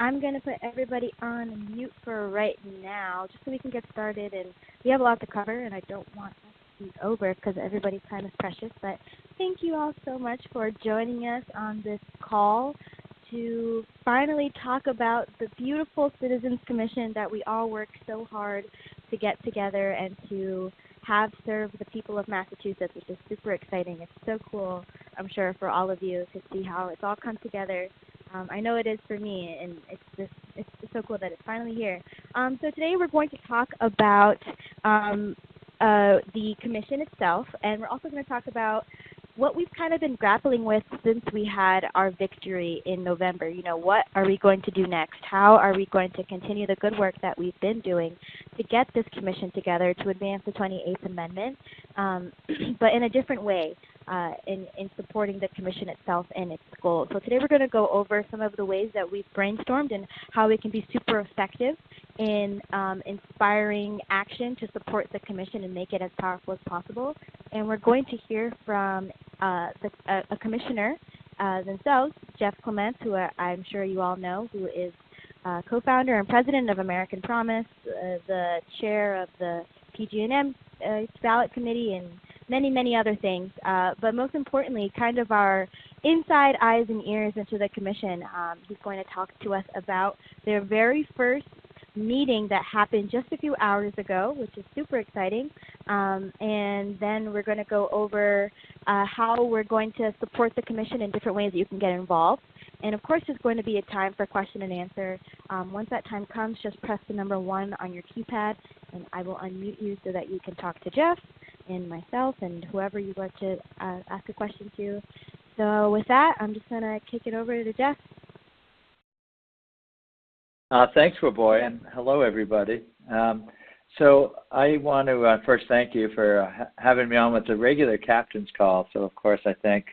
I'm going to put everybody on mute for right now just so we can get started. And we have a lot to cover, and I don't want us to be over because everybody's time is precious. But thank you all so much for joining us on this call to finally talk about the beautiful Citizens Commission that we all work so hard to get together and to have serve the people of Massachusetts, which is super exciting. It's so cool, I'm sure, for all of you to see how it's all come together. I know it is for me, and it's so cool that it's finally here. So today we're going to talk about the commission itself, and we're also going to talk about what we've kind of been grappling with since we had our victory in November. You know, what are we going to do next? How are we going to continue the good work that we've been doing to get this commission together to advance the 28th Amendment, but in a different way, in supporting the commission itself and its goals. So today we're going to go over some of the ways that we've brainstormed and how we can be super effective in inspiring action to support the commission and make it as powerful as possible. And we're going to hear from a commissioner themselves, Jeff Clements, who I'm sure you all know, who is co-founder and president of American Promise, the chair of the PG&M ballot committee, and many, many other things. But most importantly, kind of our inside eyes and ears into the commission. He's going to talk to us about their very first meeting that happened just a few hours ago, which is super exciting. And then we're going to go over how we're going to support the commission in different ways that you can get involved. And of course, there's going to be a time for question and answer. Once that time comes, just press the number 1 on your keypad, and I will unmute you so that you can talk to Jeff and myself and whoever you'd like to ask a question to. So with that, I'm just going to kick it over to Jeff. Thanks, Raboy, and hello, everybody. So I want to first thank you for having me on with the regular captain's call. So, of course, I thank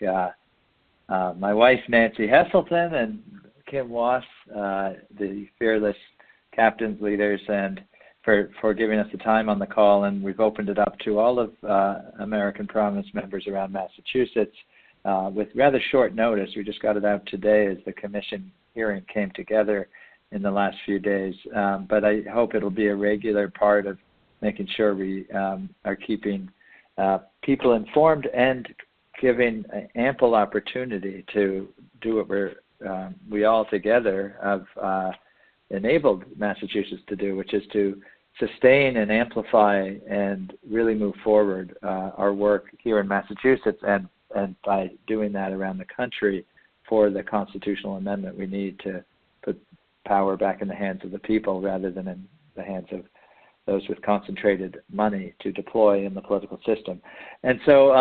my wife, Nancy Heselton, and Kim Wass, the fearless captains leaders, and for giving us the time on the call. And we've opened it up to all of American Promise members around Massachusetts with rather short notice. We just got it out today as the commission hearing came together in the last few days. But I hope it'll be a regular part of making sure we are keeping people informed and giving ample opportunity to do what we all together have enabled Massachusetts to do, which is to sustain and amplify and really move forward our work here in Massachusetts, and by doing that around the country for the constitutional amendment we need to put power back in the hands of the people rather than in the hands of those with concentrated money to deploy in the political system. And so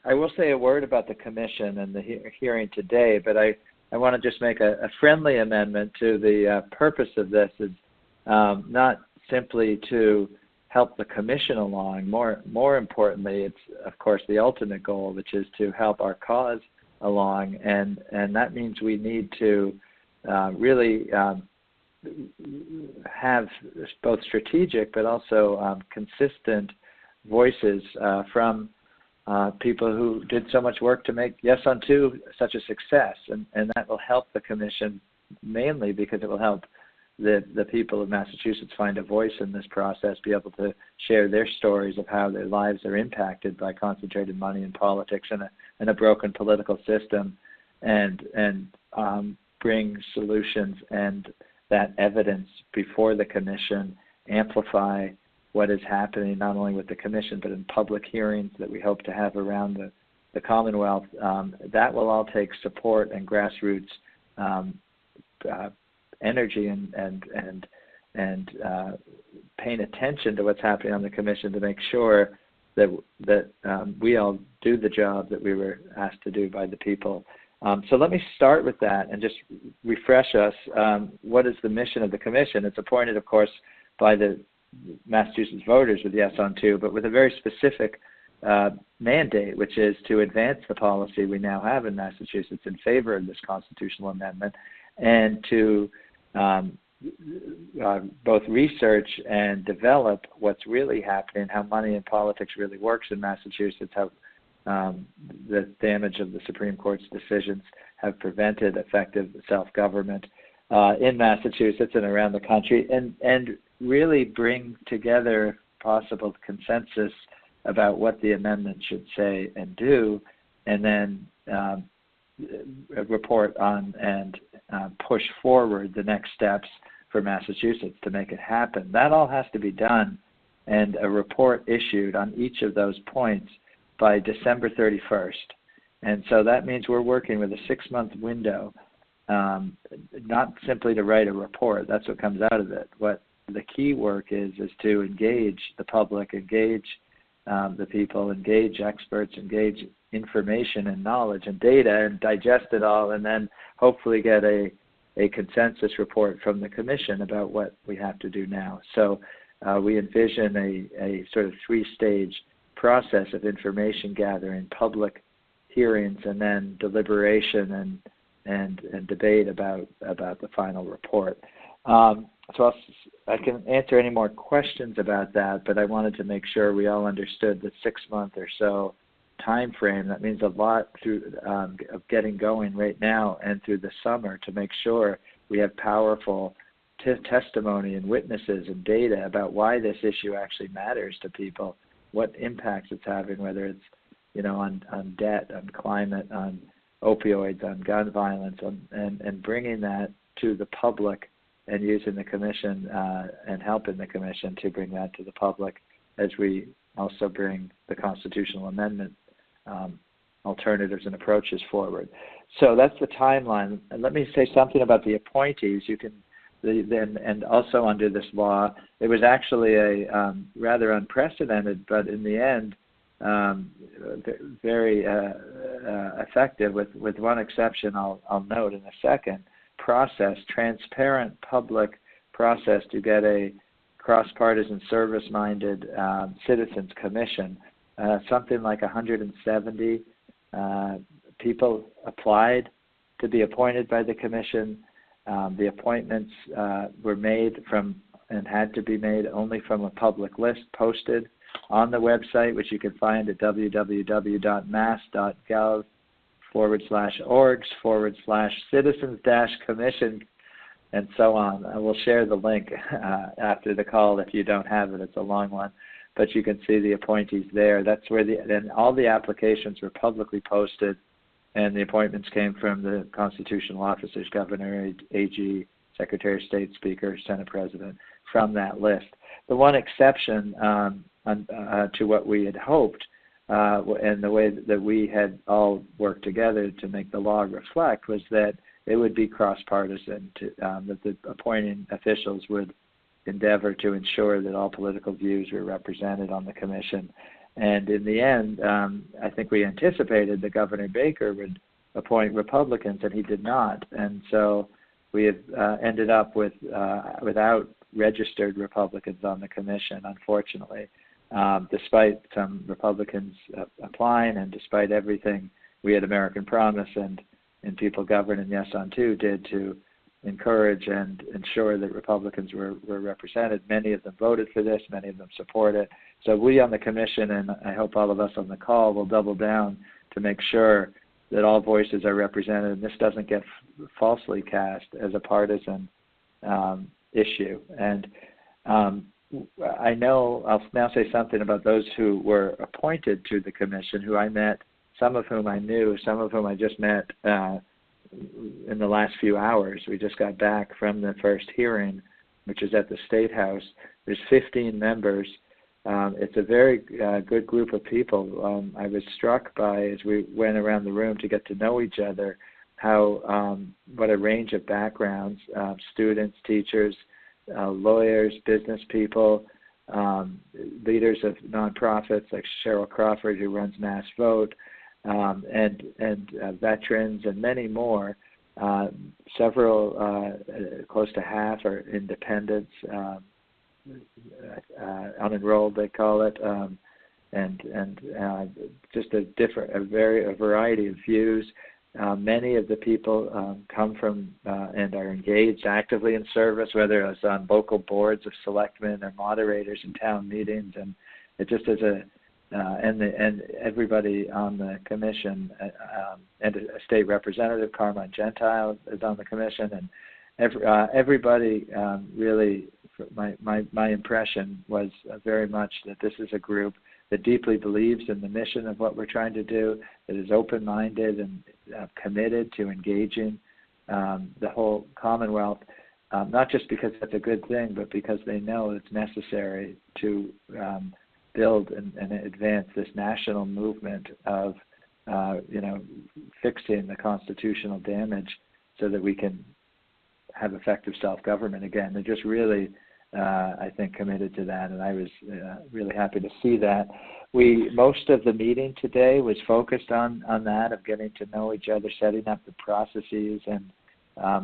I will say a word about the commission and the hearing today, but I want to just make a friendly amendment to the purpose of this is not simply to help the commission along. More importantly, it's, of course, the ultimate goal, which is to help our cause along, and that means we need to really have both strategic but also consistent voices from people who did so much work to make Yes on 2 such a success, and that will help the commission mainly because it will help the people of Massachusetts find a voice in this process, be able to share their stories of how their lives are impacted by concentrated money in politics and a broken political system, and bring solutions and that evidence before the commission, amplify what is happening not only with the commission but in public hearings that we hope to have around the Commonwealth. That will all take support and grassroots energy and paying attention to what's happening on the commission to make sure that we all do the job that we were asked to do by the people. So let me start with that and just refresh us. What is the mission of the commission? It's appointed, of course, by the Massachusetts voters with Yes on 2, but with a very specific mandate, which is to advance the policy we now have in Massachusetts in favor of this constitutional amendment, and to both research and develop what's really happening, how money in politics really works in Massachusetts, how the damage of the Supreme Court's decisions have prevented effective self-government, in Massachusetts and around the country, and really bring together possible consensus about what the amendment should say and do, and then report on and push forward the next steps for Massachusetts to make it happen. That all has to be done, and a report issued on each of those points by December 31st. And so that means we're working with a 6-month window, not simply to write a report. That's what comes out of it. What the key work is to engage the public, engage the people, engage experts, engage information and knowledge and data, and digest it all, and then hopefully get a consensus report from the Commission about what we have to do now. So we envision a sort of 3-stage process of information gathering, public hearings, and then deliberation and debate about the final report. So I can answer any more questions about that, but I wanted to make sure we all understood the 6-month or so time frame. That means a lot through of getting going right now and through the summer to make sure we have powerful testimony and witnesses and data about why this issue actually matters to people, what impacts it's having, whether it's on debt, on climate, on opioids, on gun violence, and bringing that to the public and using the Commission and helping the Commission to bring that to the public as we also bring the constitutional amendment alternatives and approaches forward. So that's the timeline. And let me say something about the appointees. And also under this law, it was actually a rather unprecedented, but in the end, very effective, with one exception I'll note in a second, process, transparent public process to get a cross-partisan service-minded citizens commission. Something like 170 people applied to be appointed by the Commission. The appointments were made from and had to be made only from a public list posted on the website, which you can find at www.mass.gov/orgs/citizens-commission, and so on. I will share the link after the call if you don't have it. It's a long one, but you can see the appointees there. That's where and all the applications were publicly posted, and the appointments came from the constitutional officers, Governor, AG, Secretary of State, Speaker, Senate President, from that list. The one exception to what we had hoped, and the way that we had all worked together to make the law reflect, was that it would be cross-partisan, that the appointing officials would endeavor to ensure that all political views were represented on the Commission. And in the end, I think we anticipated that Governor Baker would appoint Republicans, and he did not. And so we have ended up without registered Republicans on the Commission, unfortunately. Despite some Republicans applying, and despite everything we at American Promise and People Govern and Yes on 2 did to encourage and ensure that Republicans were represented. Many of them voted for this, many of them support it. So we on the Commission, and I hope all of us on the call, will double down to make sure that all voices are represented, and this doesn't get falsely cast as a partisan issue. And I know I'll now say something about those who were appointed to the Commission, who I met, some of whom I knew, some of whom I just met in the last few hours. We just got back from the first hearing, which is at the State House. There's 15 members. It's a very good group of people. I was struck by, as we went around the room to get to know each other, how what a range of backgrounds, students, teachers, lawyers, business people, leaders of nonprofits like Cheryl Crawford, who runs Mass Vote, and veterans, and many more. Several, close to half, are independents, unenrolled, they call it, and just a variety of views. Many of the people come from and are engaged actively in service, whether it's on local boards of selectmen or moderators in town meetings, and it just is and everybody on the Commission, and a state representative, Carmine Gentile, is on the Commission, everybody really, my impression was very much that this is a group that deeply believes in the mission of what we're trying to do, that is open-minded and committed to engaging the whole Commonwealth, not just because that's a good thing, but because they know it's necessary to build and advance this national movement of, fixing the constitutional damage so that we can have effective self-government again. They're just really, I think, committed to that, and I was really happy to see that. Most of the meeting today was focused on that, of getting to know each other, setting up the processes and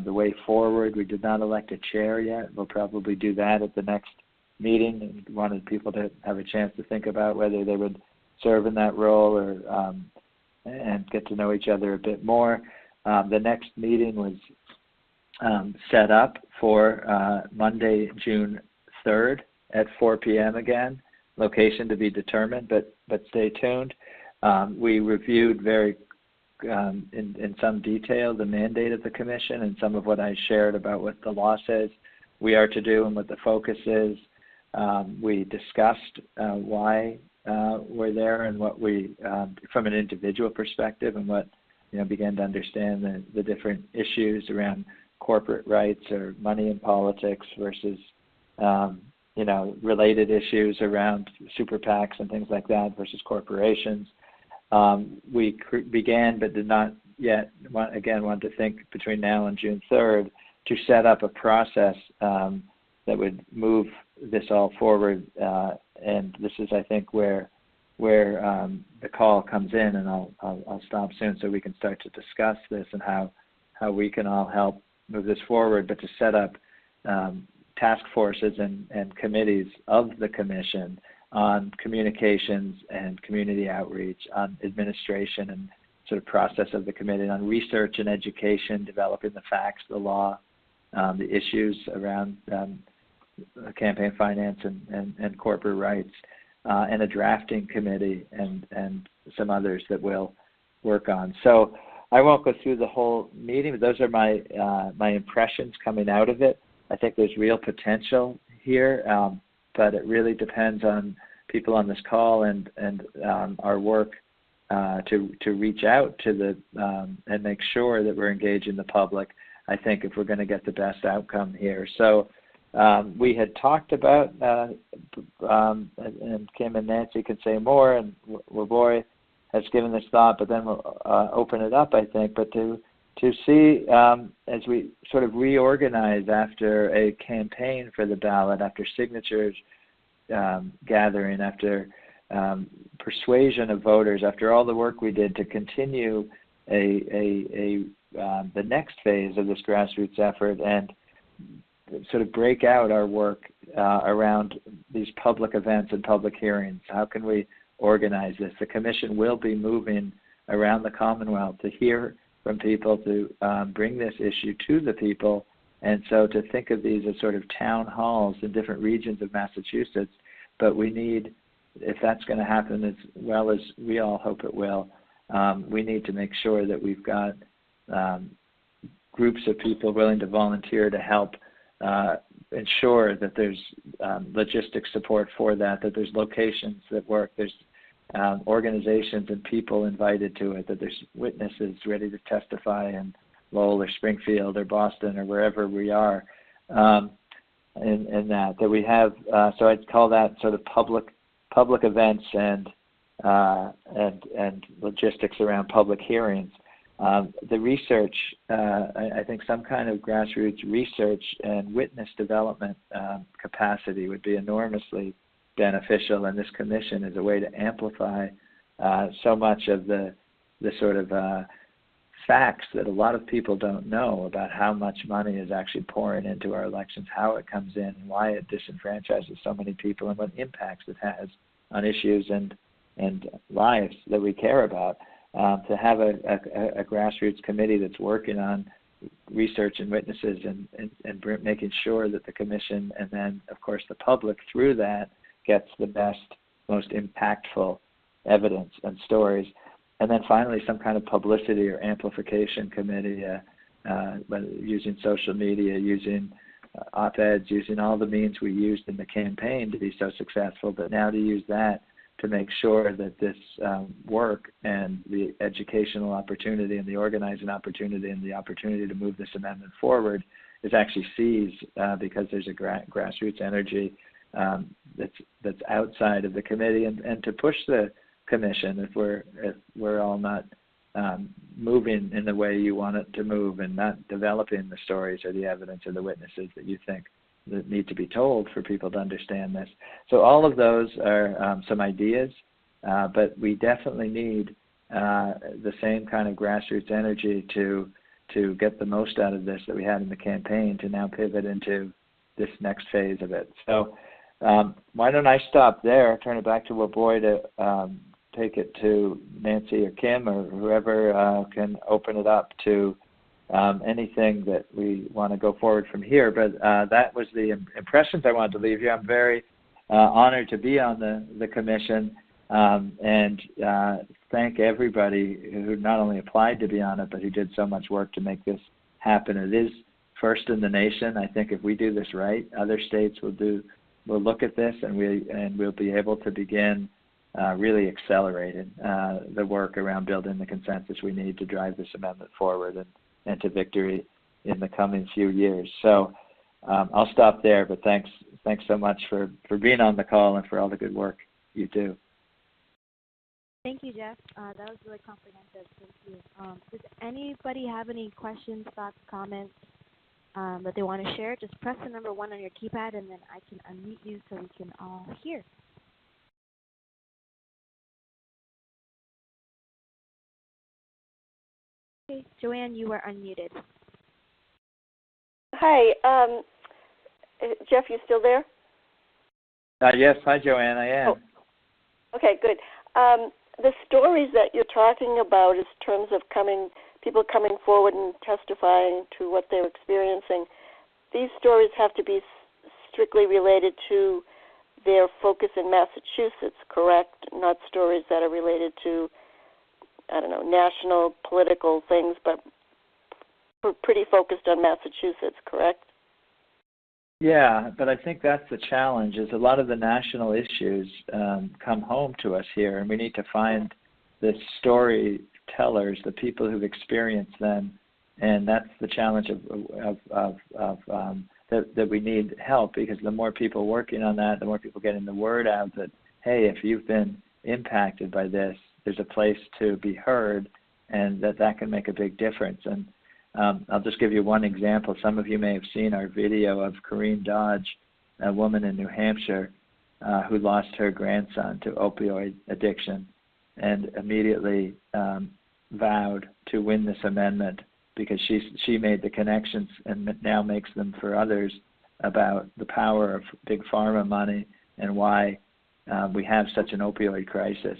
the way forward. We did not elect a chair yet. We'll probably do that at the next meeting, and wanted people to have a chance to think about whether they would serve in that role or and get to know each other a bit more. The next meeting was set up for Monday, June 3rd at 4 p.m. again. Location to be determined, but stay tuned. We reviewed very in some detail the mandate of the commission and some of what I shared about what the law says we are to do and what the focus is. We discussed why we're there and what we, from an individual perspective, and what, began to understand the different issues around corporate rights or money in politics versus, related issues around super PACs and things like that versus corporations. We began, but did not yet, want to think between now and June 3rd to set up a process that would move this all forward. And this is, I think, where the call comes in, and I'll stop soon so we can start to discuss this and how we can all help move this forward, but to set up task forces and committees of the commission on communications and community outreach, on administration and sort of process of the committee, on research and education, developing the facts, the law, the issues around campaign finance and corporate rights, and a drafting committee and some others that we'll work on. So I won't go through the whole meeting, but those are my impressions coming out of it. I think there's real potential here, but it really depends on people on this call and our work to reach out to the and make sure that we're engaging the public, I think, if we're going to get the best outcome here. So we had talked about, and Kim and Nancy can say more, and Lavoy has given this thought, but then we'll open it up, I think. But to see, as we sort of reorganize after a campaign for the ballot, after signatures gathering, after persuasion of voters, after all the work we did to continue the next phase of this grassroots effort and sort of break out our work around these public events and public hearings. How can we organize this? The Commission will be moving around the Commonwealth to hear from people, to bring this issue to the people, and so to think of these as sort of town halls in different regions of Massachusetts. But we need, if that's going to happen as well as we all hope it will, we need to make sure that we've got groups of people willing to volunteer to help ensure that there's logistic support for that, that there's locations that work, there's organizations and people invited to it, that there's witnesses ready to testify in Lowell or Springfield or Boston or wherever we are, and that we have. So I'd call that sort of public events and logistics around public hearings. The research, I think some kind of grassroots research and witness development capacity would be enormously beneficial, and this commission is a way to amplify so much of the sort of facts that a lot of people don't know about how much money is actually pouring into our elections, how it comes in, and why it disenfranchises so many people, and what impacts it has on issues and lives that we care about. To have a grassroots committee that's working on research and witnesses and making sure that the commission and then, of course, the public through that gets the best, most impactful evidence and stories. And then finally, some kind of publicity or amplification committee, whether using social media, using op-eds, using all the means we used in the campaign to be so successful, but now to use that to make sure that this work and the educational opportunity and the organizing opportunity and the opportunity to move this amendment forward is actually seized because there's a grassroots energy that's outside of the committee, and to push the commission if we're all not moving in the way you want it to move and not developing the stories or the evidence or the witnesses that you think that need to be told for people to understand this. So all of those are some ideas, but we definitely need the same kind of grassroots energy to get the most out of this that we had in the campaign to now pivot into this next phase of it. So why don't I stop there, turn it back to Waboi to take it to Nancy or Kim or whoever can open it up to anything that we want to go forward from here. But that was the impressions I wanted to leave you. I'm very honored to be on the commission and thank everybody who not only applied to be on it, but who did so much work to make this happen. It is first in the nation. I think if we do this right, other states will look at this, and we'll be able to begin really accelerating the work around building the consensus we need to drive this amendment forward and to victory in the coming few years. So I'll stop there, but thanks so much for being on the call and for all the good work you do. Thank you, Jeff. That was really comprehensive. Thank you. Does anybody have any questions, thoughts, comments that they want to share? Just press the number 1 on your keypad, and then I can unmute you so we can all hear. Okay, Joanne, you are unmuted. Hi, Jeff, you still there? Yes, hi, Joanne, I am. Oh. Okay, good. The stories that you're talking about in terms of people coming forward and testifying to what they're experiencing, these stories have to be strictly related to their focus in Massachusetts, correct? Not stories that are related to, I don't know, national political things, but pretty focused on Massachusetts, correct? Yeah, but I think that's the challenge, is a lot of the national issues come home to us here, and we need to find the storytellers, the people who've experienced them, and that's the challenge that we need help, because the more people working on that, the more people getting the word out that, hey, if you've been impacted by this, there's a place to be heard, and that can make a big difference. And I'll just give you one example. Some of you may have seen our video of Corrine Dodge, a woman in New Hampshire who lost her grandson to opioid addiction and immediately vowed to win this amendment because she made the connections and now makes them for others about the power of big pharma money and why we have such an opioid crisis.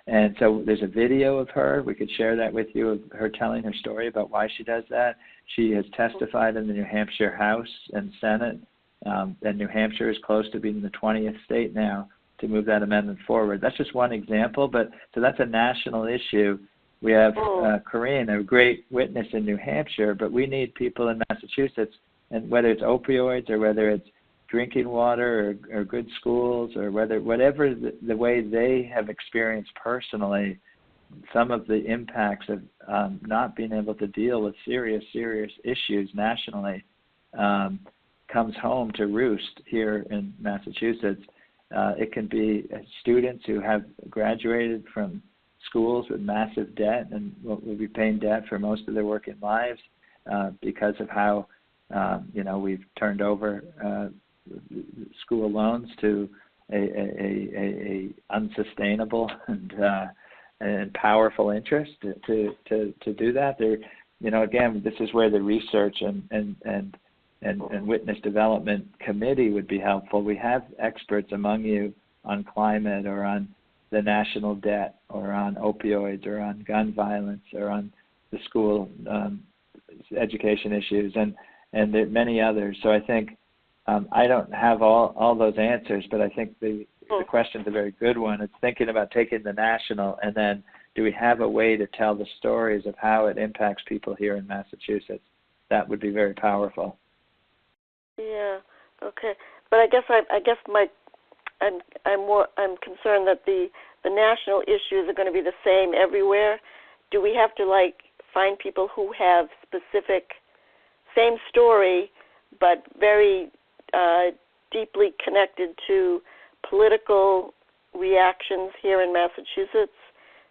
And so there's a video of her. We could share that with you, of her telling her story about why she does that. She has testified in the New Hampshire House and Senate, and New Hampshire is close to being the 20th state now to move that amendment forward. That's just one example, but so that's a national issue. We have Corrine, a great witness in New Hampshire, but we need people in Massachusetts, and whether it's opioids or whether it's drinking water or good schools or whatever the way they have experienced personally some of the impacts of not being able to deal with serious issues nationally comes home to roost here in Massachusetts. It can be students who have graduated from schools with massive debt and will be paying debt for most of their working lives because of how we've turned over school loans to a unsustainable and powerful interest to do that. Again, this is where the research and witness development committee would be helpful. We have experts among you on climate or on the national debt or on opioids or on gun violence or on the school education issues and there are many others. So I think I don't have all those answers, but I think the question's a very good one. It's thinking about taking the national and then do we have a way to tell the stories of how it impacts people here in Massachusetts? that would be very powerful. Yeah. Okay. But I guess I'm concerned that the national issues are going to be the same everywhere. Do we have to find people who have specific same story but very deeply connected to political reactions here in Massachusetts?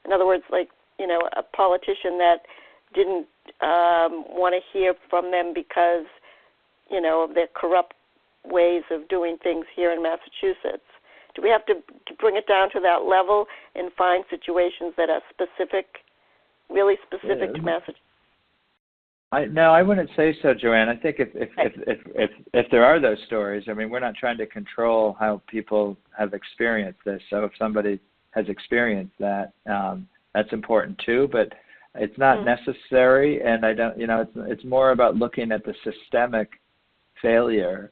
In other words, a politician that didn't want to hear from them because, of their corrupt ways of doing things here in Massachusetts. Do we have to bring it down to that level and find situations that are specific, really specific to Massachusetts? No, I wouldn't say so, Joanne. I think if there are those stories, I mean, we're not trying to control how people have experienced this. So if somebody has experienced that, that's important too. But it's not necessary, and I don't. It's more about looking at the systemic failure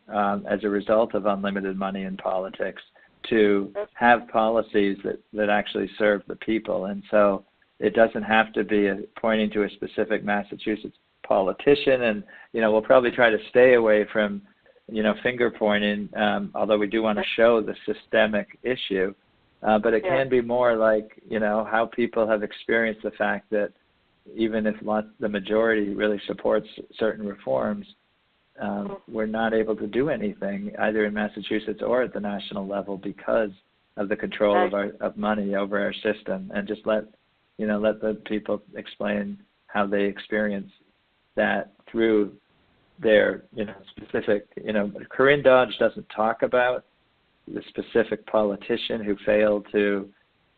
as a result of unlimited money in politics to have policies that actually serve the people. And so it doesn't have to be pointing to a specific Massachusetts politician, and we'll probably try to stay away from finger pointing, although we do want to show the systemic issue, but it can be more like how people have experienced the fact that even if the majority really supports certain reforms, we're not able to do anything either in Massachusetts or at the national level because of the control of money over our system. And just let the people explain how they experience that through their specific. Corinne Dodge doesn't talk about the specific politician who failed to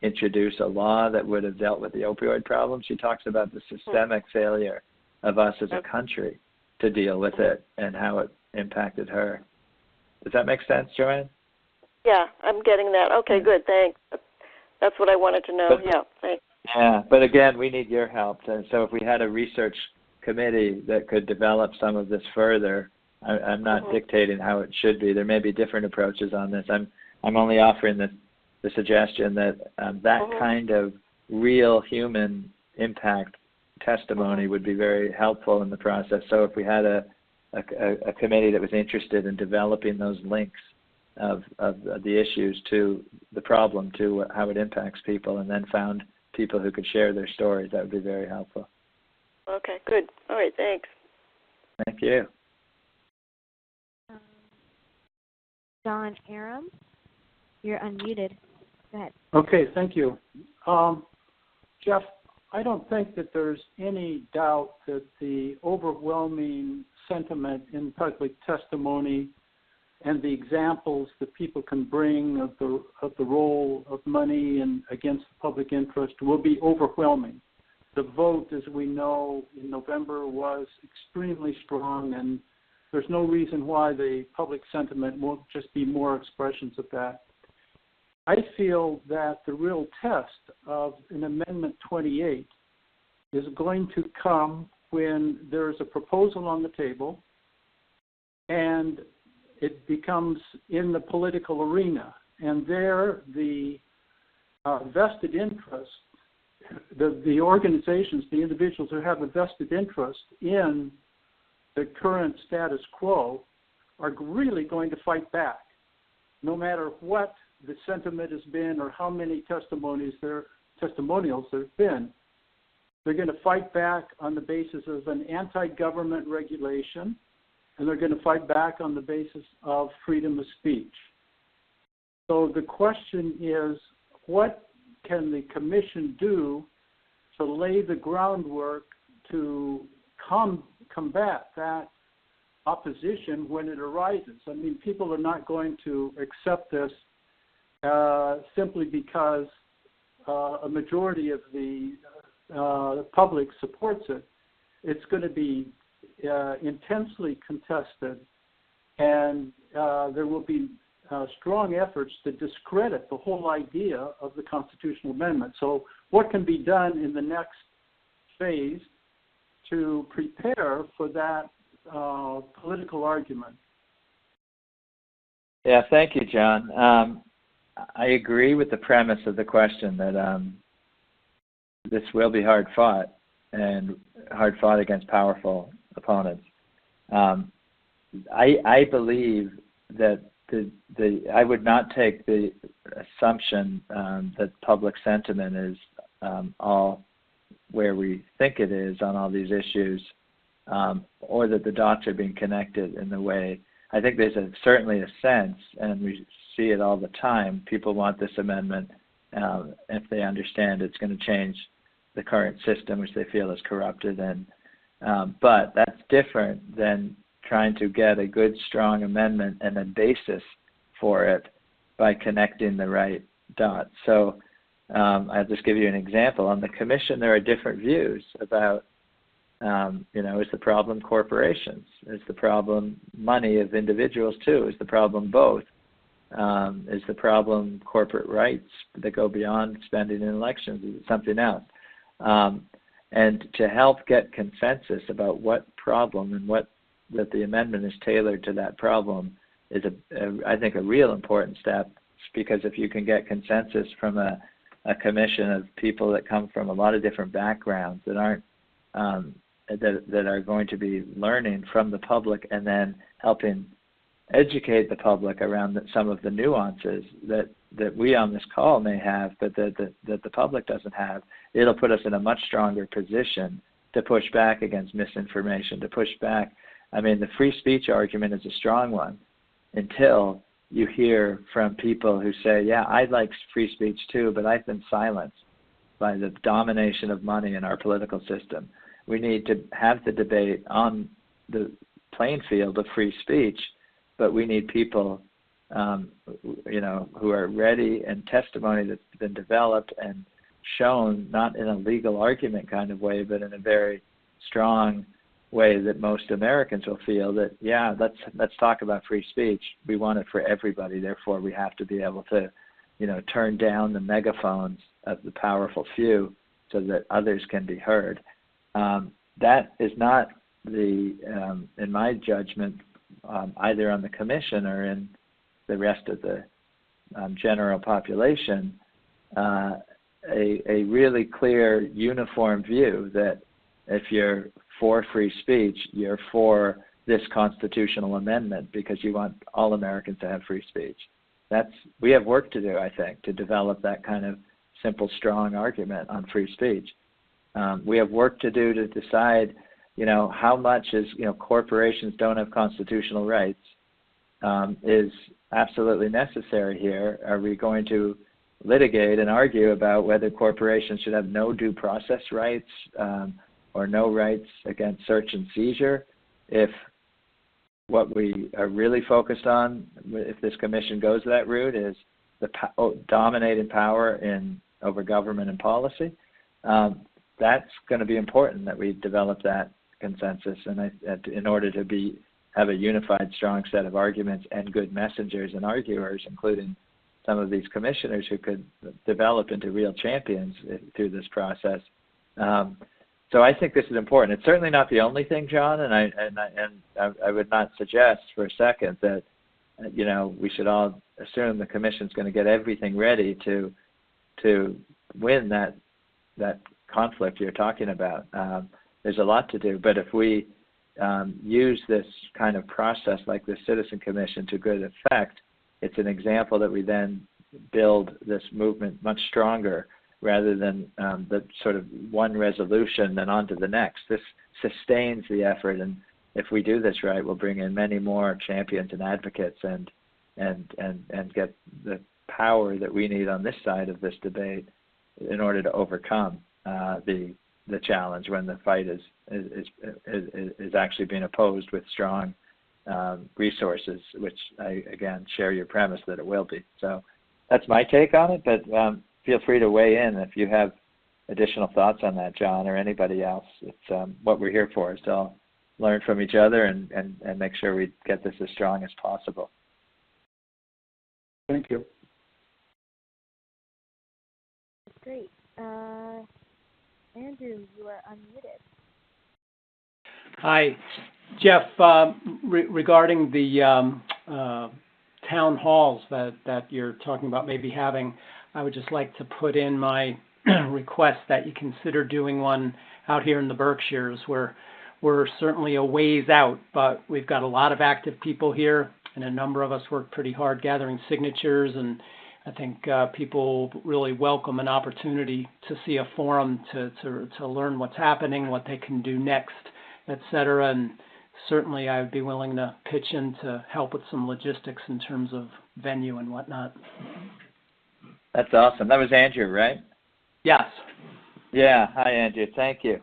introduce a law that would have dealt with the opioid problem. She talks about the systemic failure of us as a country to deal with it and how it impacted her. Does that make sense, Joanne? Yeah, I'm getting that. Okay, good, thanks. That's what I wanted to know. Thanks. Yeah, but again, we need your help. And so if we had a research committee that could develop some of this further, I'm not dictating how it should be. There may be different approaches on this. I'm only offering the suggestion that that kind of real human impact testimony would be very helpful in the process. So if we had a committee that was interested in developing those links of the issues to the problem, to how it impacts people, and then found people who could share their stories, that would be very helpful. Okay, good. All right, thanks. Thank you. John Aram, you're unmuted. Go ahead. Okay, thank you. Jeff, I don't think that there's any doubt that the overwhelming sentiment in public testimony and the examples that people can bring of the role of money and against the public interest will be overwhelming. The vote, as we know, in November was extremely strong, and there's no reason why the public sentiment won't just be more expressions of that. I feel that the real test of an Amendment 28 is going to come when there's a proposal on the table and it becomes in the political arena. And there the vested interest, the organizations, the individuals who have a vested interest in the current status quo are really going to fight back, no matter what the sentiment has been or how many testimonials there have been. They're going to fight back on the basis of an anti-government regulation, and they're going to fight back on the basis of freedom of speech. So the question is, what can the commission do to lay the groundwork to combat that opposition when it arises? I mean, people are not going to accept this simply because a majority of the public supports it. It's going to be intensely contested, and there will be strong efforts to discredit the whole idea of the constitutional amendment. So what can be done in the next phase to prepare for that political argument? Yeah, thank you, John. I agree with the premise of the question that this will be hard fought, and hard fought against powerful opponents. I believe that I would not take the assumption that public sentiment is all where we think it is on all these issues, or that the dots are being connected in the way. I think there's certainly a sense, and we see it all the time, people want this amendment if they understand it's going to change the current system, which they feel is corrupted. But that's different than trying to get a good, strong amendment and a basis for it by connecting the right dots. So I'll just give you an example. On the commission, there are different views about, is the problem corporations? Is the problem money of individuals too? Is the problem both? Is the problem corporate rights that go beyond spending in elections? Is it something else? And to help get consensus about what problem and that the amendment is tailored to that problem is, I think, a real important step, because if you can get consensus from a commission of people that come from a lot of different backgrounds that aren't that are going to be learning from the public and then helping educate the public around some of the nuances that we on this call may have, but that the public doesn't have, it'll put us in a much stronger position to push back against misinformation, to push back. I mean, the free speech argument is a strong one until you hear from people who say, yeah, I like free speech too, but I've been silenced by the domination of money in our political system. We need to have the debate on the playing field of free speech, but we need people, who are ready, and testimony that's been developed and shown not in a legal argument kind of way, but in a very strong way that most Americans will feel that, yeah, let's talk about free speech. We want it for everybody. Therefore, we have to be able to, turn down the megaphones of the powerful few so that others can be heard. That is not in my judgment, either on the commission or in the rest of the general population, a really clear, uniform view that if you're for free speech, you're for this constitutional amendment because you want all Americans to have free speech. We have work to do, I think, to develop that kind of simple, strong argument on free speech. We have work to do to decide, how much is, corporations don't have constitutional rights is absolutely necessary here. Are we going to litigate and argue about whether corporations should have no due process rights or no rights against search and seizure? If what we are really focused on, if this commission goes that route, is the dominating power over government and policy, that's going to be important that we develop that consensus, and in order to have a unified, strong set of arguments and good messengers and arguers, including some of these commissioners who could develop into real champions through this process. So I think this is important. It's certainly not the only thing, John, and I would not suggest for a second that we should all assume the commission's going to get everything ready to win that conflict you're talking about. There's a lot to do, but if we use this kind of process like the Citizen Commission to good effect, it's an example that we then build this movement much stronger rather than the sort of one resolution then on to the next. This sustains the effort, and if we do this right, we'll bring in many more champions and advocates and get the power that we need on this side of this debate in order to overcome the challenge when the fight is actually being opposed with strong resources, which I again share your premise that it will be. So that's my take on it, but feel free to weigh in if you have additional thoughts on that, John, or anybody else. It's what we're here for, is to all learn from each other and make sure we get this as strong as possible. Thank you. Great. Andrew, you are unmuted. Hi, Jeff. Regarding the town halls that you're talking about maybe having, I would just like to put in my request that you consider doing one out here in the Berkshires. We're we're certainly a ways out, but we've got a lot of active people here, and a number of us work pretty hard gathering signatures, and I think people really welcome an opportunity to see a forum to learn what's happening, what they can do next, et cetera. And certainly I would be willing to pitch in to help with some logistics in terms of venue and whatnot. That's awesome. That was Andrew, right? Yes. Yeah. Hi, Andrew. Thank you.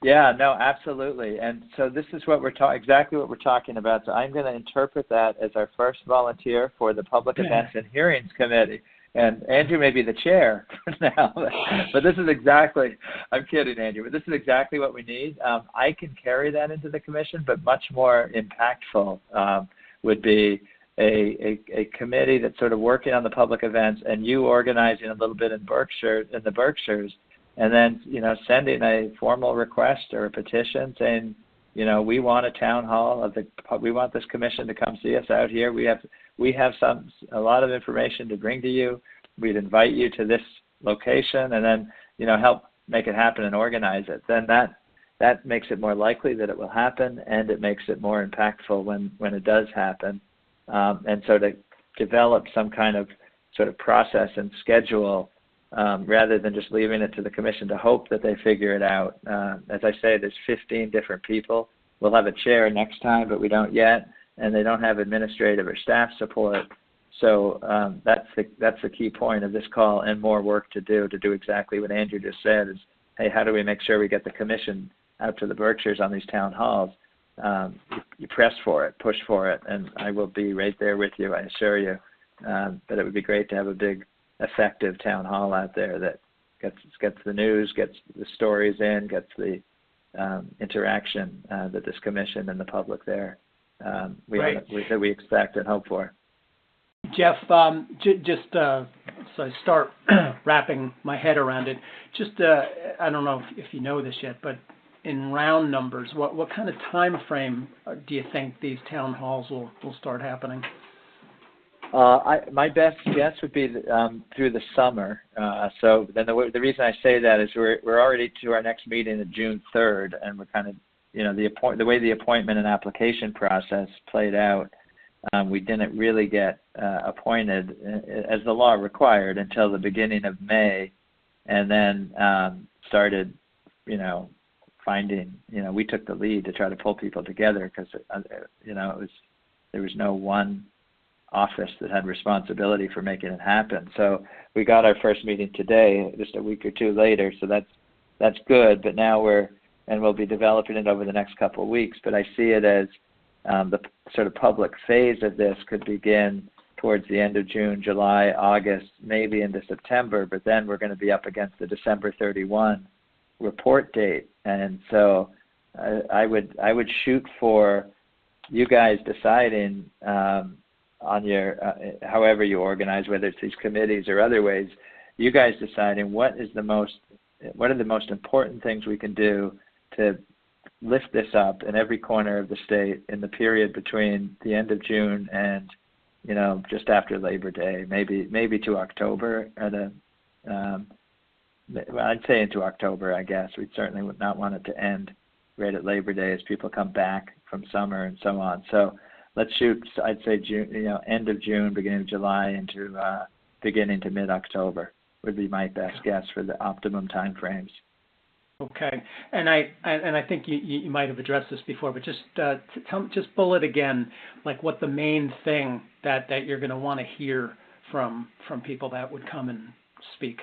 Yeah, no, absolutely. And so this is what exactly what we're talking about. So I'm going to interpret that as our first volunteer for the Public Events and Hearings Committee. And Andrew may be the chair for now, but this is exactly, I'm kidding, Andrew, but this is exactly what we need. I can carry that into the commission, but much more impactful would be a committee that's sort of working on the public events and you organizing a little bit in the Berkshires, and then, sending a formal request or a petition saying, we want a town hall we want this commission to come see us out here. We have a lot of information to bring to you. We'd invite you to this location, and then, help make it happen and organize it. Then that makes it more likely that it will happen, and it makes it more impactful when it does happen. And so to develop some kind of sort of process and schedule, rather than just leaving it to the commission to hope that they figure it out. As I say, there's 15 different people. We'll have a chair next time, but we don't yet, and they don't have administrative or staff support. So that's the key point of this call, and more work to do exactly what Andrew just said is, hey, how do we make sure we get the commission out to the Berkshires on these town halls? You press for it, push for it, and I will be right there with you, I assure you. But it would be great to have a big, effective town hall out there that gets the news, gets the stories in, gets the interaction that this commission and the public there that we expect and hope for. Jeff, just so I start wrapping my head around it, just I don't know if you know this yet, but in round numbers, what kind of time frame do you think these town halls will start happening? My best guess would be through the summer. So then the reason I say that is we're already to our next meeting at June 3rd, and we're kind of, the way the appointment and application process played out, we didn't really get appointed as the law required until the beginning of May, and then started, finding, we took the lead to try to pull people together because, there was no one office that had responsibility for making it happen. So we got our first meeting today, just a week or two later. So that's good. But now we'll be developing it over the next couple of weeks. But I see it as the sort of public phase of this could begin towards the end of June, July, August, maybe into September. But then we're going to be up against the December 31 report date. And so I would shoot for you guys deciding on your however you organize, whether it's these committees or other ways, you guys deciding what are the most important things we can do to lift this up in every corner of the state in the period between the end of June and just after Labor Day, maybe to October I'd say into October, I guess. We'd certainly would not want it to end right at Labor Day as people come back from summer and so on. So let's shoot, I'd say June, end of June, beginning of July into beginning to mid-October would be my best guess for the optimum time frames. Okay, and I think you might have addressed this before, but just bullet again, like what the main thing that you're going to want to hear from people that would come and speak.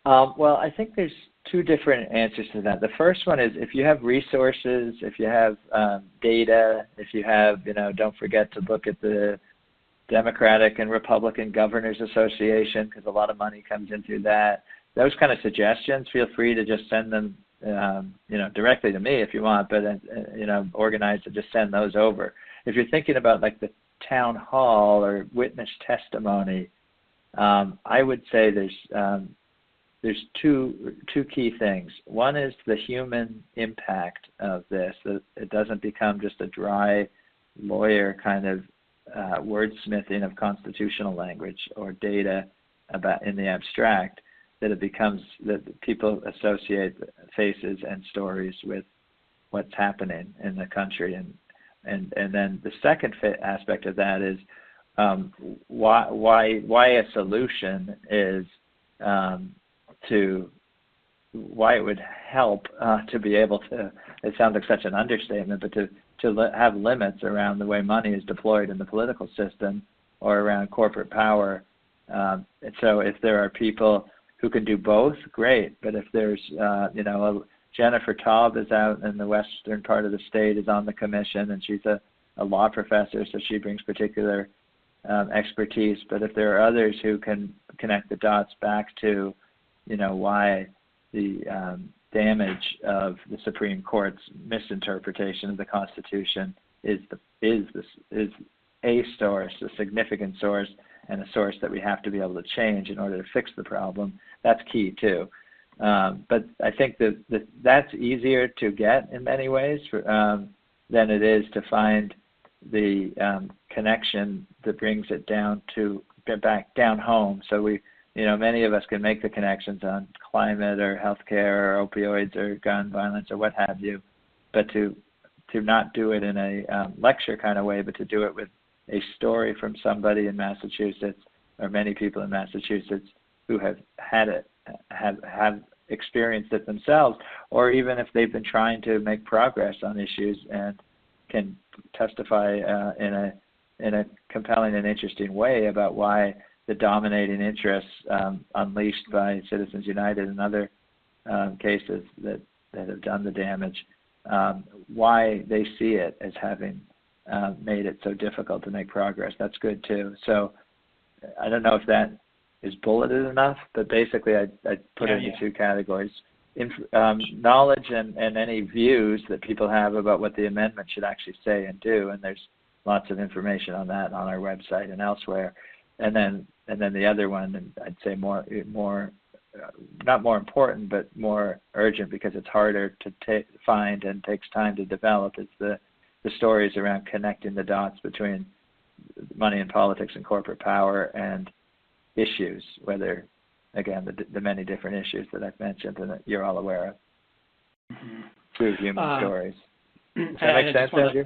Well, I think there's two different answers to that. The first one is if you have resources, if you have data, if you have, don't forget to look at the Democratic and Republican Governors Association because a lot of money comes in through that. Those kind of suggestions, feel free to just send them, directly to me if you want, but, organize to just send those over. If you're thinking about like the town hall or witness testimony, I would say there's two key things. One is the human impact of this, that it doesn't become just a dry lawyer kind of wordsmithing of constitutional language or data about in the abstract, it becomes that people associate faces and stories with what's happening in the country, and then the second aspect of that is why a solution is why it would help to be able to, it sounds like such an understatement, but to have limits around the way money is deployed in the political system or around corporate power. And so if there are people who can do both, great. But if there's, Jennifer Taub is out in the western part of the state, is on the commission, and she's a law professor, so she brings particular expertise. But if there are others who can connect the dots back to, why the damage of the Supreme Court's misinterpretation of the Constitution is a source, a significant source, and a source that we have to be able to change in order to fix the problem, that's key too. But I think that's easier to get in many ways than it is to find the connection that brings it back down home. So many of us can make the connections on climate or healthcare or opioids or gun violence or what have you, but to not do it in a lecture kind of way, but to do it with a story from somebody in Massachusetts or many people in Massachusetts who have had it, have experienced it themselves, or even if they've been trying to make progress on issues and can testify in a compelling and interesting way about why the dominating interests unleashed by Citizens United and other cases that have done the damage, why they see it as having made it so difficult to make progress. That's good too. So I don't know if that is bulleted enough, but basically I put it into two categories. Knowledge and any views that people have about what the amendment should actually say and do, and there's lots of information on that on our website and elsewhere. And then the other one, and I'd say more not more important, but more urgent because it's harder to find and takes time to develop, is the stories around connecting the dots between money and politics and corporate power and issues, whether, again, the many different issues that I've mentioned and that you're all aware of through human stories. Does that make sense, Andrew?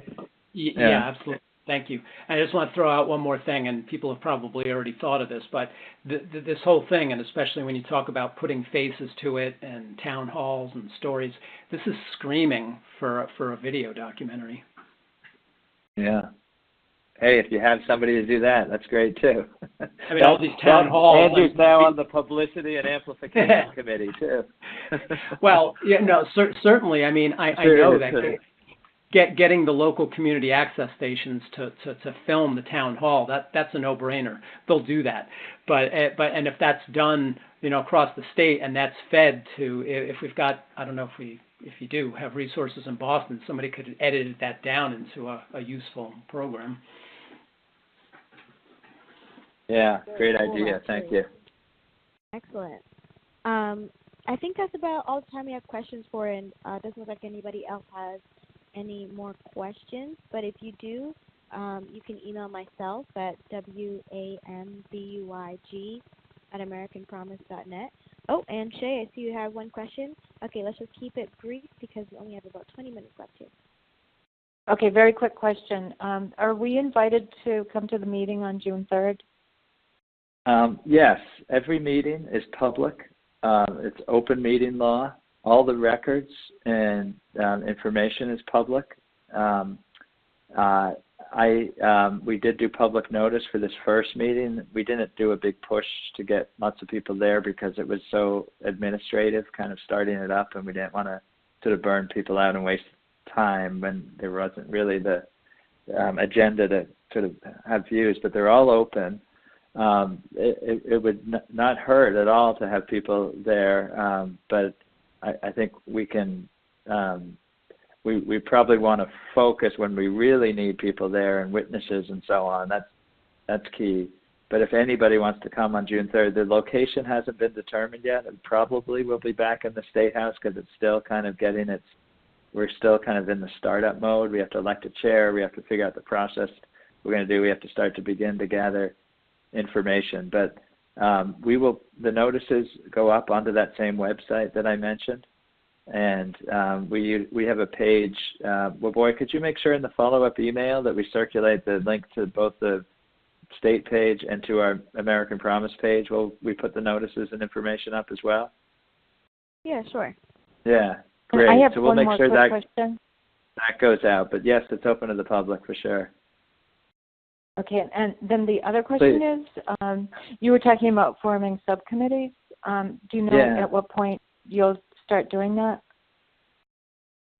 Yeah, absolutely. Thank you. I just want to throw out one more thing, and people have probably already thought of this, but this whole thing, and especially when you talk about putting faces to it and town halls and stories, this is screaming for a video documentary. Yeah. Hey, if you have somebody to do that, that's great too. I mean, all these town halls. Andrew's now on the publicity and amplification committee too. Well, certainly. I mean, I know that getting the local community access stations to film the town hall, that's a no-brainer. They'll do that. But if that's done, across the state, and that's fed to, if we've got, I don't know if you do have resources in Boston, somebody could edit that down into a useful program. Yeah, great idea. Thank you. Excellent. I think that's about all the time we have questions for, and it doesn't look like anybody else has any more questions. But if you do, you can email myself at wambuyg@americanpromise.net. Oh, and Shay, I see you have one question. Okay, let's just keep it brief because we only have about 20 minutes left here. Okay, very quick question. Are we invited to come to the meeting on June 3rd? Yes, every meeting is public. It's open meeting law. All the records and information is public. We did do public notice for this first meeting. We didn't do a big push to get lots of people there because it was so administrative, kind of starting it up, and we didn't want to sort of burn people out and waste time when there wasn't really the agenda to sort of have views. But they're all open. It would not hurt at all to have people there, but I think we can. We probably want to focus when we really need people there and witnesses and so on. That's key. But if anybody wants to come on June 3rd, the location hasn't been determined yet. It probably will be back in the State House because it's still kind of we're still kind of in the startup mode. We have to elect a chair. We have to figure out the process we're going to do. We have to start to begin to gather information. But the notices go up onto that same website that I mentioned, and we have a page. Well, boy, could you make sure in the follow-up email that we circulate the link to both the state page and to our American Promise page? Will we put the notices and information up as well? Yeah, sure. Yeah, great. I have so we'll one make more sure quick that question. that goes out. But yes, it's open to the public for sure. Okay, and then the other question is, you were talking about forming subcommittees. Do you know at what point you'll start doing that?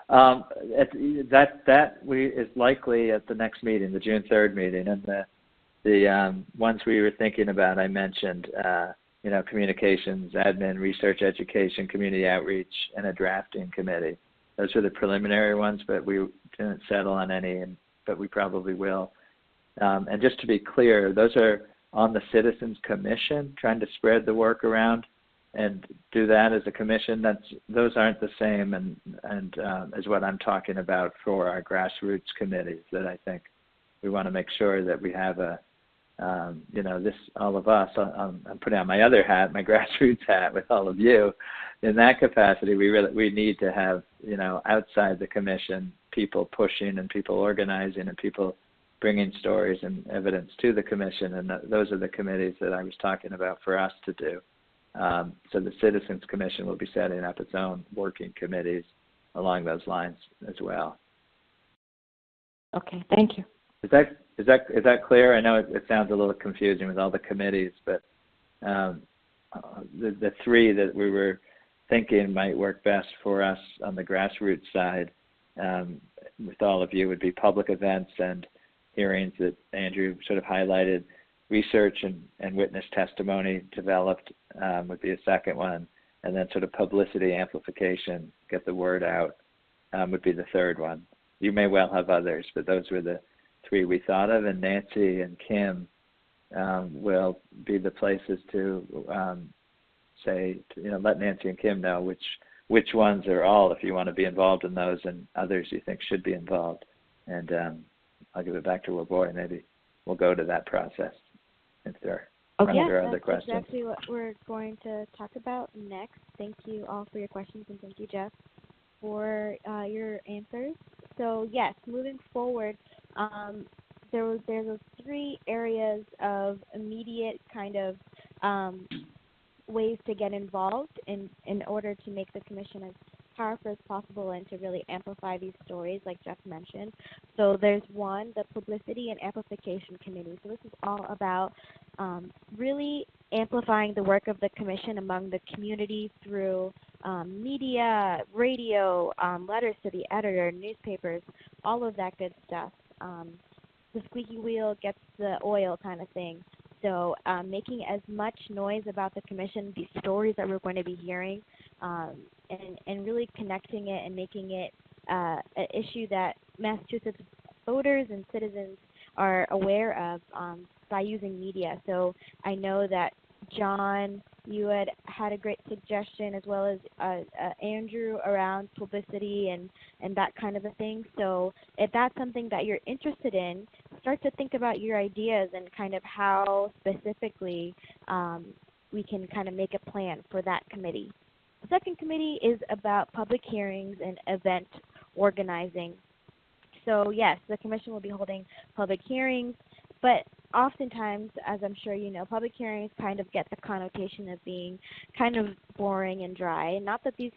That is likely at the next meeting, the June 3rd meeting, and the ones we were thinking about, I mentioned, communications, admin, research, education, community outreach, and a drafting committee. Those are the preliminary ones, but we didn't settle on any, but we probably will. And just to be clear, those are on the Citizens Commission, trying to spread the work around and do that as a commission. Those aren't the same and as what I'm talking about for our grassroots committees. That I think we want to make sure that we have all of us. I'm putting on my other hat, my grassroots hat, with all of you. In that capacity, we need to have outside the commission people pushing and people organizing and people bringing stories and evidence to the commission, and those are the committees that I was talking about for us to do. So the Citizens Commission will be setting up its own working committees along those lines as well. Okay, thank you. Is that clear? I know it sounds a little confusing with all the committees, but the three that we were thinking might work best for us on the grassroots side with all of you would be public events and hearings that Andrew sort of highlighted. Research and witness testimony developed would be a second one, and then sort of publicity amplification, get the word out, would be the third one. You may well have others, but those were the three we thought of, and Nancy and Kim will be the places to let Nancy and Kim know which ones are all, if you want to be involved in those, and others you think should be involved. And I'll give it back to Roboy. Maybe we'll go to that process if there are other questions. That's exactly what we're going to talk about next. Thank you all for your questions, and thank you, Jeff, for your answers. So yes, moving forward, there's those three areas of immediate kind of ways to get involved in order to make the commission as powerful as possible and to really amplify these stories like Jeff mentioned. So there's one, the Publicity and Amplification Committee. So this is all about really amplifying the work of the commission among the community through media, radio, letters to the editor, newspapers, all of that good stuff. The squeaky wheel gets the oil kind of thing. So making as much noise about the commission, these stories that we're going to be hearing, and really connecting it and making it an issue that Massachusetts voters and citizens are aware of by using media. So I know that John, you had a great suggestion, as well as Andrew, around publicity and that kind of a thing. So if that's something that you're interested in, start to think about your ideas and kind of how specifically we can kind of make a plan for that committee. The second committee is about public hearings and event organizing. So yes, the commission will be holding public hearings, but oftentimes, as I'm sure you know, public hearings kind of get the connotation of being kind of boring and dry. Not that these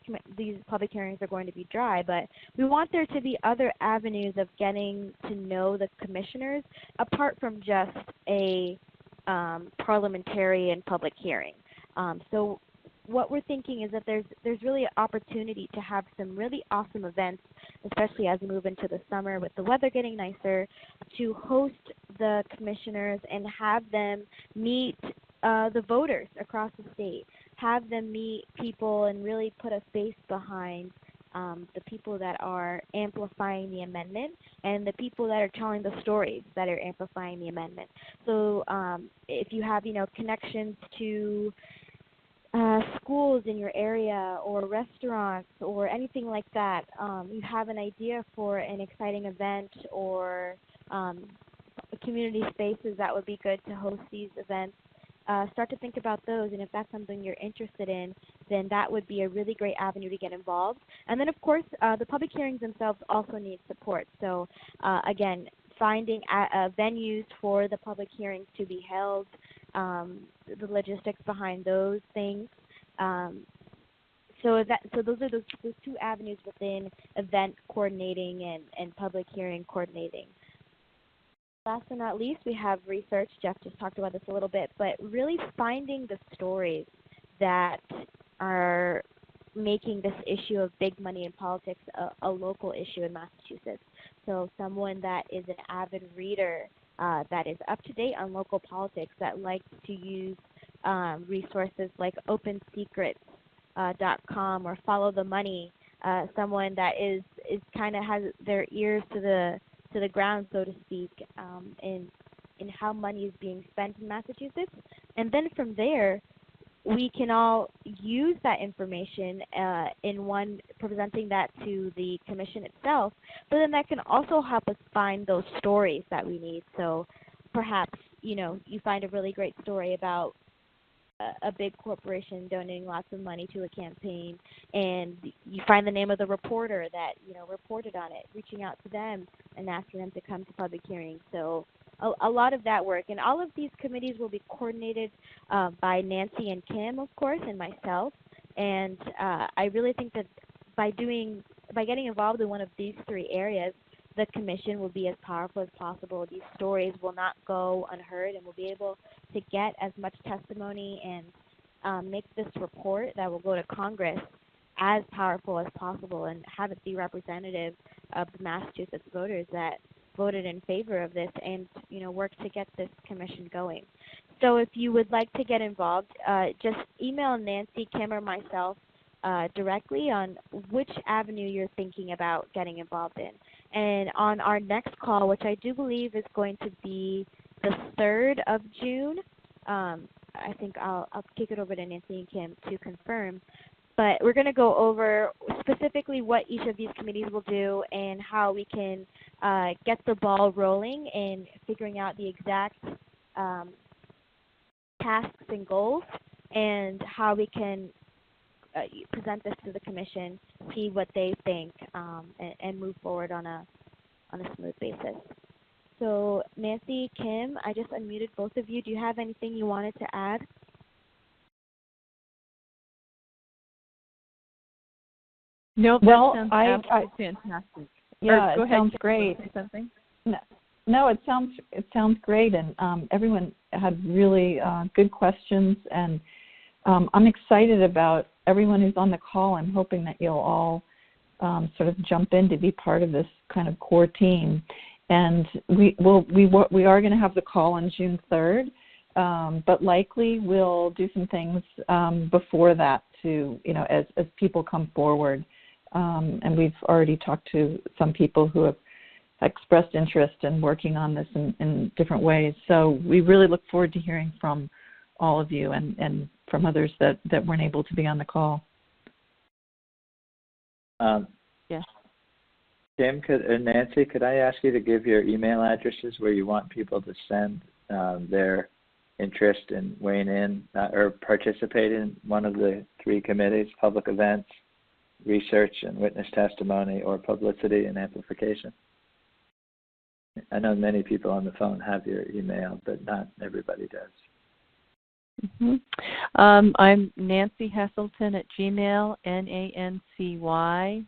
public hearings are going to be dry, but we want there to be other avenues of getting to know the commissioners apart from just a parliamentarian public hearing. So what we're thinking is that there's really an opportunity to have some really awesome events, especially as we move into the summer with the weather getting nicer, to host the commissioners and have them meet the voters across the state, have them meet people and really put a face behind the people that are amplifying the amendment and the people that are telling the stories that are amplifying the amendment. So if you have, connections to schools in your area or restaurants or anything like that, you have an idea for an exciting event or community spaces that would be good to host these events, start to think about those. And if that's something you're interested in, then that would be a really great avenue to get involved. And then, of course, the public hearings themselves also need support. So, again, finding venues for the public hearings to be held, the logistics behind those things. So those are those two avenues within event coordinating and public hearing coordinating. Last but not least, we have research. Jeff just talked about this a little bit, but really finding the stories that are making this issue of big money in politics a local issue in Massachusetts. So someone that is an avid reader, that is up to date on local politics, that likes to use resources like OpenSecrets.com or Follow the Money. Someone that is kind of has their ears to the ground, so to speak, in how money is being spent in Massachusetts. And then from there, we can all use that information in one, presenting that to the commission itself, but then that can also help us find those stories that we need. So perhaps, you find a really great story about a big corporation donating lots of money to a campaign, and you find the name of the reporter that reported on it, reaching out to them and asking them to come to public hearings. So a lot of that work, and all of these committees will be coordinated by Nancy and Kim, of course, and myself. And I really think that by getting involved in one of these three areas, the commission will be as powerful as possible. These stories will not go unheard, and we'll be able to get as much testimony and make this report that will go to Congress as powerful as possible, and have it be representative of the Massachusetts voters that voted in favor of this, and work to get this commission going. So if you would like to get involved, just email Nancy, Kim, or myself directly on which avenue you're thinking about getting involved in. And on our next call, which I do believe is going to be the 3rd of June, I think I'll kick it over to Nancy and Kim to confirm. But we're going to go over specifically what each of these committees will do and how we can get the ball rolling in figuring out the exact tasks and goals, and how we can present this to the commission, see what they think, and move forward on a smooth basis. So Nancy, Kim, I just unmuted both of you. Do you have anything you wanted to add? Nope, well, that sounds absolutely fantastic. Yeah, go it ahead, sounds great. Say something? No, it sounds great, and everyone had really good questions, and I'm excited about everyone who's on the call. I'm hoping that you'll all sort of jump in to be part of this kind of core team. And we are going to have the call on June 3rd, but likely we'll do some things before that to, as people come forward. And we've already talked to some people who have expressed interest in working on this in different ways. So we really look forward to hearing from all of you and from others that weren't able to be on the call. Yes. Kim and Nancy, could I ask you to give your email addresses where you want people to send their interest in weighing in or participate in one of the three committees: public events, research and witness testimony, or publicity and amplification? I know many people on the phone have your email, but not everybody does. Mm-hmm. I'm Nancy Heselton at Gmail, NancyHes,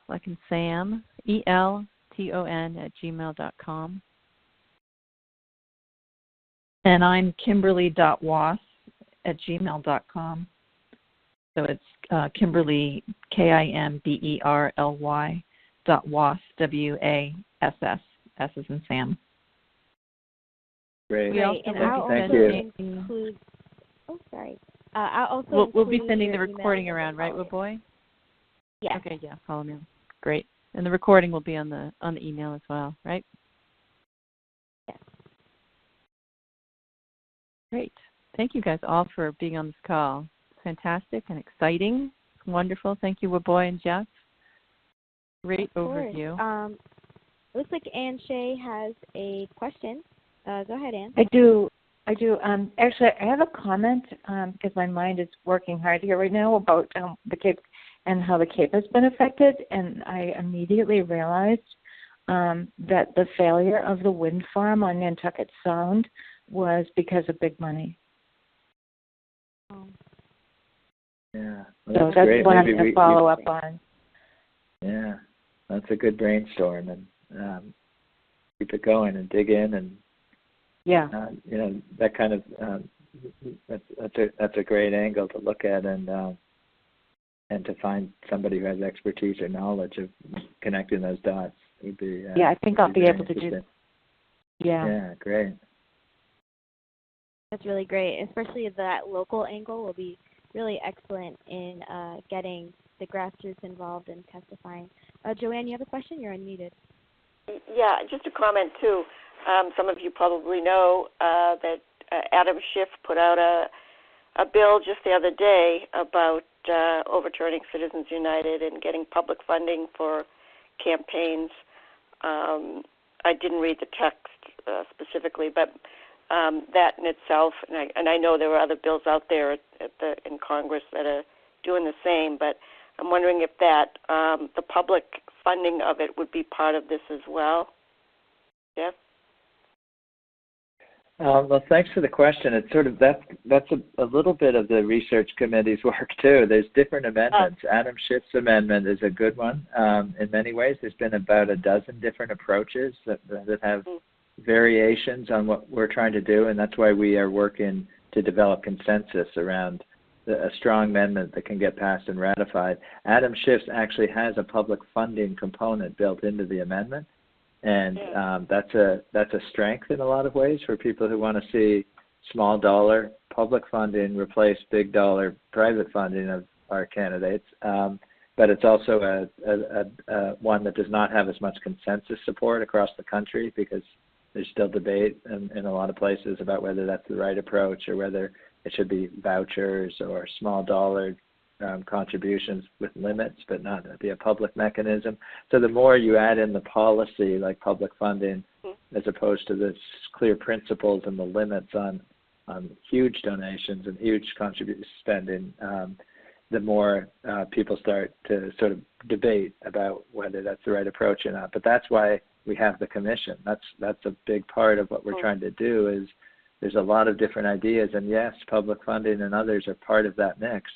like in Sam, ELTON at gmail.com. And I'm Kimberly.was at gmail.com. So it's Kimberly, Kimberly .was, WASS, S as in Sam. Great. Great. And I'll Thank also you. include. Oh, sorry. I'll also. We'll be sending the your recording email around, right, Woodboy? Yeah. Okay, yeah, follow me. Great. And the recording will be on the email as well, right? Yes. Great. Thank you guys all for being on this call. It's fantastic and exciting. It's wonderful. Thank you, Woodboy and Jeff. Great overview. Looks like Ann Shea has a question. Go ahead, Ann. I do. I do. Actually, I have a comment because my mind is working hard here right now about the Cape and how the Cape has been affected. And I immediately realized that the failure of the wind farm on Nantucket Sound was because of big money. Yeah. Well, so that's great. what I'm going to follow up on. Yeah, that's a good brainstorm, and keep it going and dig in, and that kind of that's a great angle to look at, and to find somebody who has expertise or knowledge of connecting those dots would be. I think I'll be able to do. Yeah. Yeah, great. That's really great, especially that local angle will be really excellent in getting the grassroots involved in testifying. Joanne, you have a question? You're unmuted. Yeah, just a comment too. Some of you probably know that Adam Schiff put out a bill just the other day about overturning Citizens United and getting public funding for campaigns. I didn't read the text specifically, but that in itself, and I know there are other bills out there in Congress that are doing the same, but I'm wondering if that the public funding of it would be part of this as well. Jeff? Well, thanks for the question. It's sort of that's a little bit of the research committee's work too. There's different amendments. Adam Schiff's amendment is a good one in many ways. There's been about a dozen different approaches that have variations on what we're trying to do, and that's why we are working to develop consensus around a strong amendment that can get passed and ratified. Adam Schiff's actually has a public funding component built into the amendment, and that's a strength in a lot of ways for people who want to see small dollar public funding replace big dollar private funding of our candidates. But it's also a one that does not have as much consensus support across the country, because there's still debate in a lot of places about whether that's the right approach or whether it should be vouchers or small dollar contributions with limits, but not be a public mechanism. So the more you add in the policy, like public funding, as opposed to the clear principles and the limits on huge donations and huge spending, the more people start to sort of debate about whether that's the right approach or not. But that's why we have the commission. That's a big part of what we're trying to do. Is there's a lot of different ideas, and yes, public funding and others are part of that mix.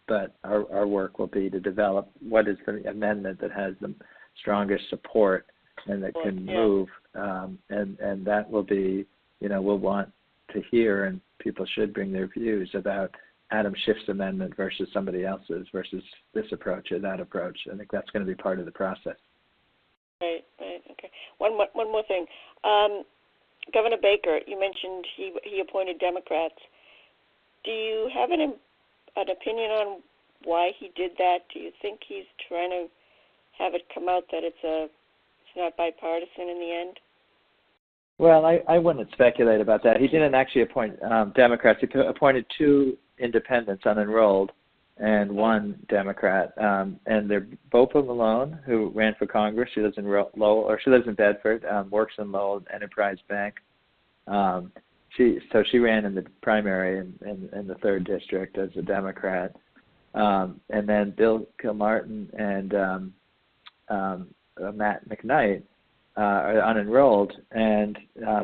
But our work will be to develop what is the amendment that has the strongest support and that can move, and that will be, we'll want to hear, and people should bring their views about Adam Schiff's amendment versus somebody else's versus this approach or that approach. I think that's going to be part of the process. Right, okay. One more thing. Governor Baker, you mentioned he appointed Democrats. Do you have an opinion on why he did that? Do you think he's trying to have it come out that it's not bipartisan in the end? Well, I wouldn't speculate about that. He didn't actually appoint Democrats. He appointed 2 independents unenrolled and 1 Democrat, and they're Bopa Malone, who ran for Congress. She lives in she lives in Bedford, works in Lowell Enterprise Bank. She ran in the primary in the 3rd district as a Democrat, and then Bill Kilmartin and Matt McKnight are unenrolled, and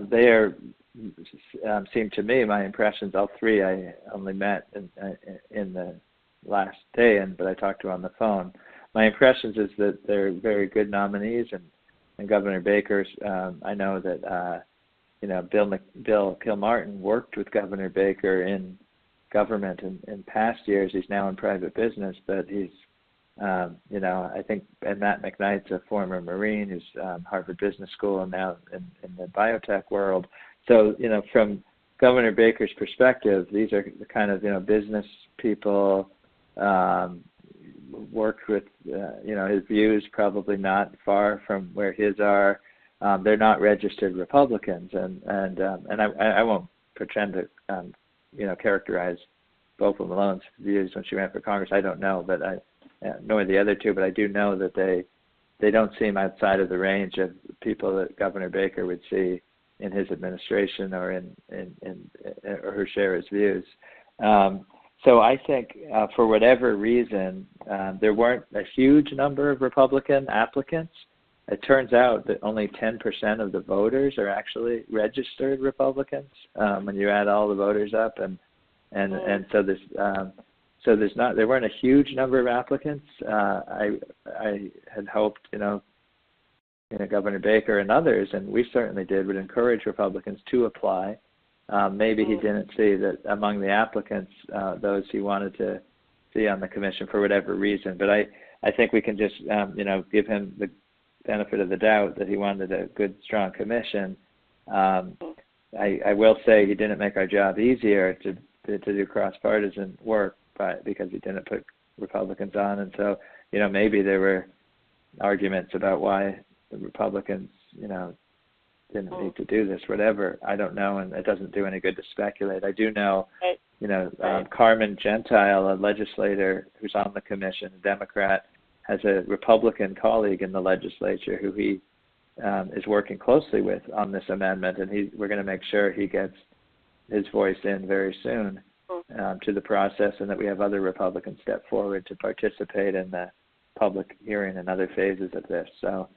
they are. Seem to me, my impressions, all 3 I only met in the last day, but I talked to on the phone. My impressions is that they're very good nominees, and Governor Baker's. I know that Bill Kilmartin worked with Governor Baker in government in past years. He's now in private business, but he's I think, and Matt McKnight's a former Marine who's Harvard Business School and now in the biotech world. So from Governor Baker's perspective, these are the kind of business people. Worked with his views probably not far from where his are. They're not registered Republicans, and I won't pretend to characterize Bopa Malone's views when she ran for Congress. I don't know, but nor the other 2, but I do know that they don't seem outside of the range of people that Governor Baker would see in his administration or in or share his views. So I think for whatever reason, there weren't a huge number of Republican applicants. It turns out that only 10% of the voters are actually registered Republicans when you add all the voters up, and so there weren't a huge number of applicants. I had hoped, Governor Baker and others, and we certainly did, would encourage Republicans to apply. Maybe he didn't see that among the applicants those he wanted to see on the commission for whatever reason. But I think we can just give him the benefit of the doubt that he wanted a good, strong commission. I will say he didn't make our job easier to do cross-partisan work, because he didn't put Republicans on, and so maybe there were arguments about why the Republicans didn't need to do this, whatever. I don't know, and it doesn't do any good to speculate. I do know, Carmen Gentile, a legislator who's on the commission, a Democrat, has a Republican colleague in the legislature who he is working closely with on this amendment, and we're going to make sure he gets his voice in very soon to the process, and that we have other Republicans step forward to participate in the public hearing and other phases of this. So,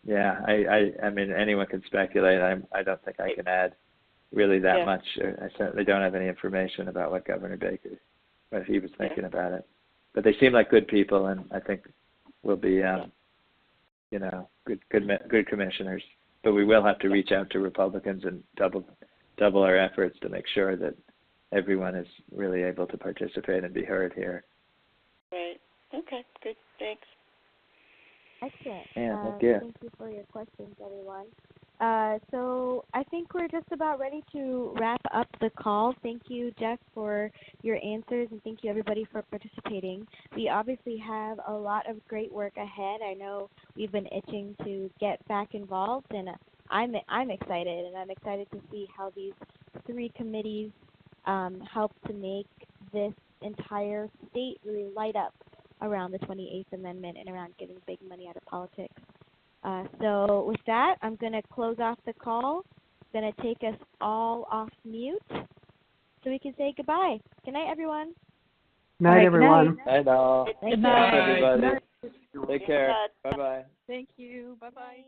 yeah, I mean, anyone can speculate. I don't think I can add really that much. I certainly don't have any information about what Governor Baker, what he was thinking about it. But they seem like good people, and I think we'll be, good commissioners. But we will have to reach out to Republicans and double our efforts to make sure that everyone is really able to participate and be heard here. Right. Okay. Good. Thanks. Excellent. Yeah, thank you for your questions, everyone. So I think we're just about ready to wrap up the call. Thank you, Jeff, for your answers, and thank you, everybody, for participating. We obviously have a lot of great work ahead. I know we've been itching to get back involved, and I'm excited, and I'm excited to see how these three committees help to make this entire state really light up around the 28th Amendment and around getting big money out of politics. So with that, I'm going to close off the call. It's going to take us all off mute so we can say goodbye. Good night, everyone. Night, everyone. Night, all. Good night. Everybody. Take care. Bye-bye. Thank you. Bye-bye.